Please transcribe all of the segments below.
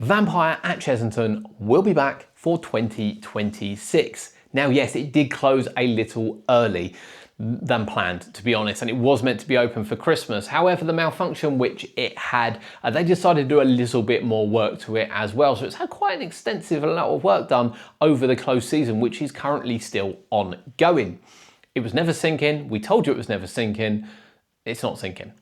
Vampire at Chessington will be back for 2026. Now, yes, it did close a little early than planned, to be honest, and it was meant to be open for Christmas. However, the malfunction which it had, they decided to do a little bit more work to it as well. So it's had quite an extensive amount of work done over the closed season, which is currently still ongoing. It was never sinking. We told you it was never sinking. It's not sinking.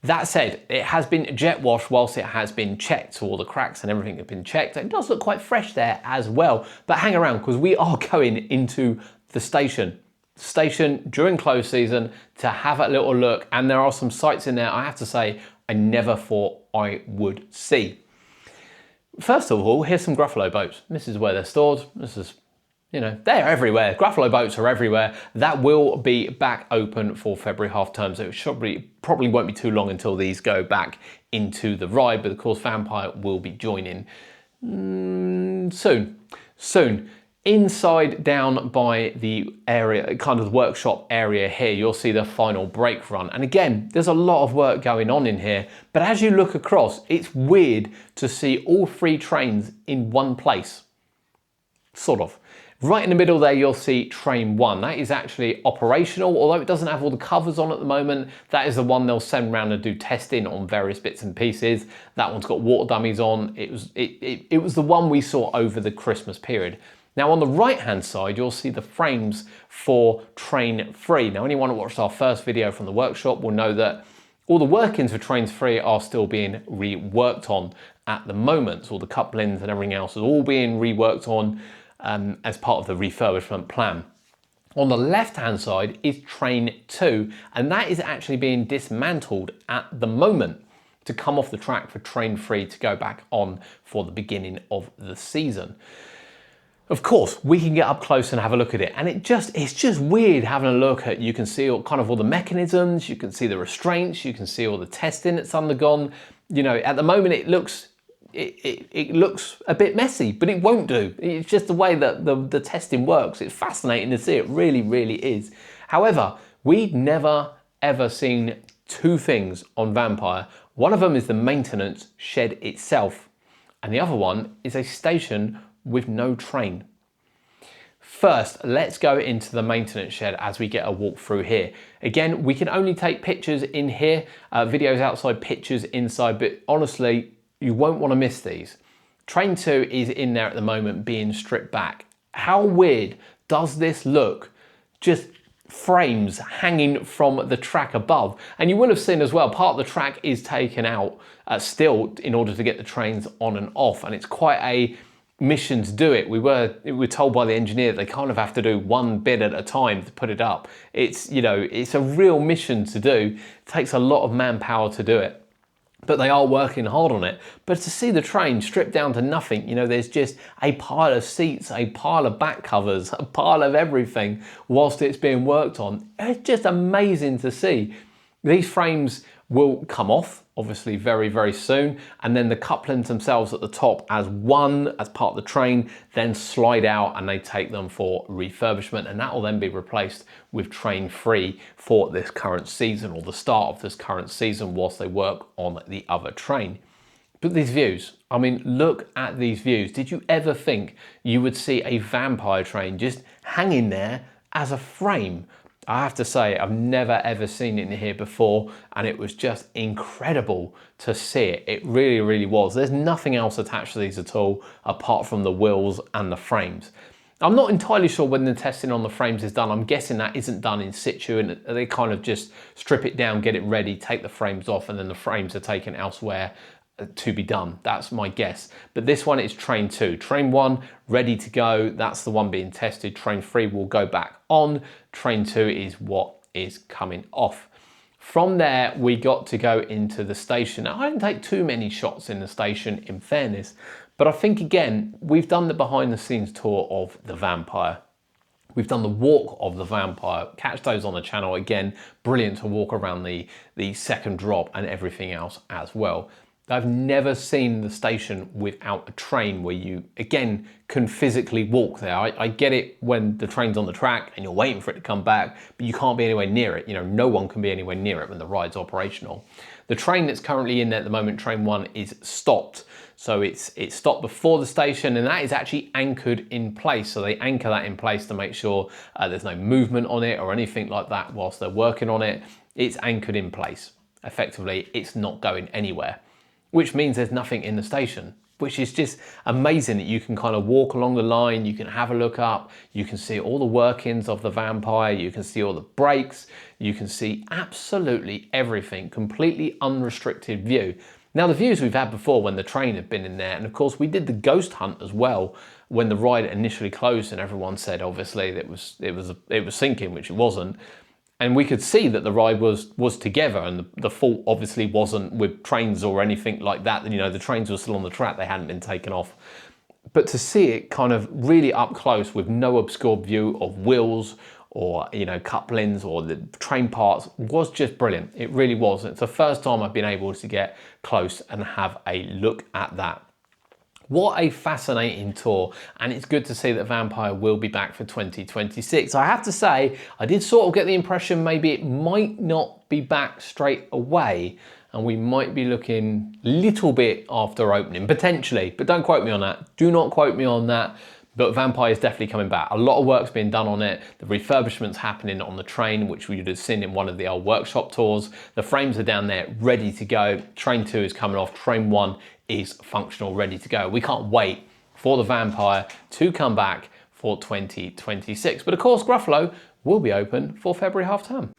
That said, it has been jet washed whilst it has been checked, so all the cracks and everything have been checked. It does look quite fresh there as well, but hang around because we are going into the station during close season to have a little look, and there are some sites in there I have to say I never thought I would see. First of all, here's some Gruffalo boats. This is where they're stored. This is, you know, they're everywhere. Gruffalo boats are everywhere. That will be back open for February half term, so it probably won't be too long until these go back into the ride, but of course Vampire will be joining soon. Inside down by the area, kind of the workshop area here, you'll see the final brake run. And again, there's a lot of work going on in here, but as you look across, it's weird to see all three trains in one place, sort of. Right in the middle there, you'll see train 1. That is actually operational, although it doesn't have all the covers on at the moment. That is the one they'll send around and do testing on various bits and pieces. That one's got water dummies on. It was the one we saw over the Christmas period. Now on the right-hand side, you'll see the frames for train 3. Now anyone who watched our first video from the workshop will know that all the workings for trains 3 are still being reworked on at the moment. So all the couplings and everything else is all being reworked on as part of the refurbishment plan. On the left-hand side is train 2, and that is actually being dismantled at the moment to come off the track for train 3 to go back on for the beginning of the season. Of course, we can get up close and have a look at it, and it's just weird having a look at, you can see all the mechanisms, you can see the restraints, you can see all the testing that's undergone. You know, at the moment it looks a bit messy, but it won't do. It's just the way that the testing works. It's fascinating to see, it really, really is. However, we'd never ever seen two things on Vampire. One of them is the maintenance shed itself, and the other one is a station with no train. First, let's go into the maintenance shed as we get a walk through here. Again, we can only take pictures in here, videos outside, pictures inside, but honestly, you won't want to miss these. Train 2 is in there at the moment being stripped back. How weird does this look? Just frames hanging from the track above. And you will have seen as well, part of the track is taken out still in order to get the trains on and off. And it's quite a mission to do it. We were told by the engineer that they kind of have to do one bit at a time to put it up. It's, you know, it's a real mission to do. It takes a lot of manpower to do it, but they are working hard on it. But to see the train stripped down to nothing, you know, there's just a pile of seats, a pile of back covers, a pile of everything whilst it's being worked on. It's just amazing to see. These frames will come off obviously very, very soon, and then the couplings themselves at the top as part of the train then slide out and they take them for refurbishment, and that will then be replaced with train 3 for this current season, or the start of this current season, whilst they work on the other train. But these views, I mean, look at these views. Did you ever think you would see a Vampire train just hanging there as a frame? I have to say, I've never ever seen it in here before, and it was just incredible to see it. It really, really was. There's nothing else attached to these at all, apart from the wheels and the frames. I'm not entirely sure when the testing on the frames is done. I'm guessing that isn't done in situ, and they kind of just strip it down, get it ready, take the frames off, and then the frames are taken elsewhere to be done. That's my guess. But this one is train 2. Train 1 ready to go. That's the one being tested. Train 3 will go back on. Train 2 is what is coming off. From there, we got to go into the station. Now, I didn't take too many shots in the station, in fairness, but I think, again, we've done the behind the scenes tour of the Vampire. We've done the walk of the Vampire. Catch those on the channel. Again, brilliant to walk around the second drop and everything else as well. I've never seen the station without a train where you, again, can physically walk there. I get it when the train's on the track and you're waiting for it to come back, but you can't be anywhere near it. You know, no one can be anywhere near it when the ride's operational. The train that's currently in there at the moment, train 1, is stopped. So it's stopped before the station, and that is actually anchored in place. So they anchor that in place to make sure there's no movement on it or anything like that whilst they're working on it. It's anchored in place. Effectively, it's not going anywhere, which means there's nothing in the station, which is just amazing that you can kind of walk along the line, you can have a look up, you can see all the workings of the Vampire, you can see all the brakes, you can see absolutely everything, completely unrestricted view. Now, the views we've had before when the train had been in there, and of course we did the ghost hunt as well when the ride initially closed, and everyone said obviously that it was sinking, which it wasn't. And we could see that the ride was together, and the fault obviously wasn't with trains or anything like that. You know, the trains were still on the track, they hadn't been taken off. But to see it kind of really up close with no obscured view of wheels or, you know, couplings or the train parts was just brilliant. It really was. It's the first time I've been able to get close and have a look at that. What a fascinating tour, and it's good to see that Vampire will be back for 2026. I have to say, I did sort of get the impression maybe it might not be back straight away, and we might be looking a little bit after opening, potentially, but don't quote me on that. Do not quote me on that. But Vampire is definitely coming back. A lot of work's being done on it. The refurbishment's happening on the train, which we would have seen in one of the old workshop tours. The frames are down there, ready to go. Train 2 is coming off. Train 1 is functional, ready to go. We can't wait for the Vampire to come back for 2026. But of course, Gruffalo will be open for February half term.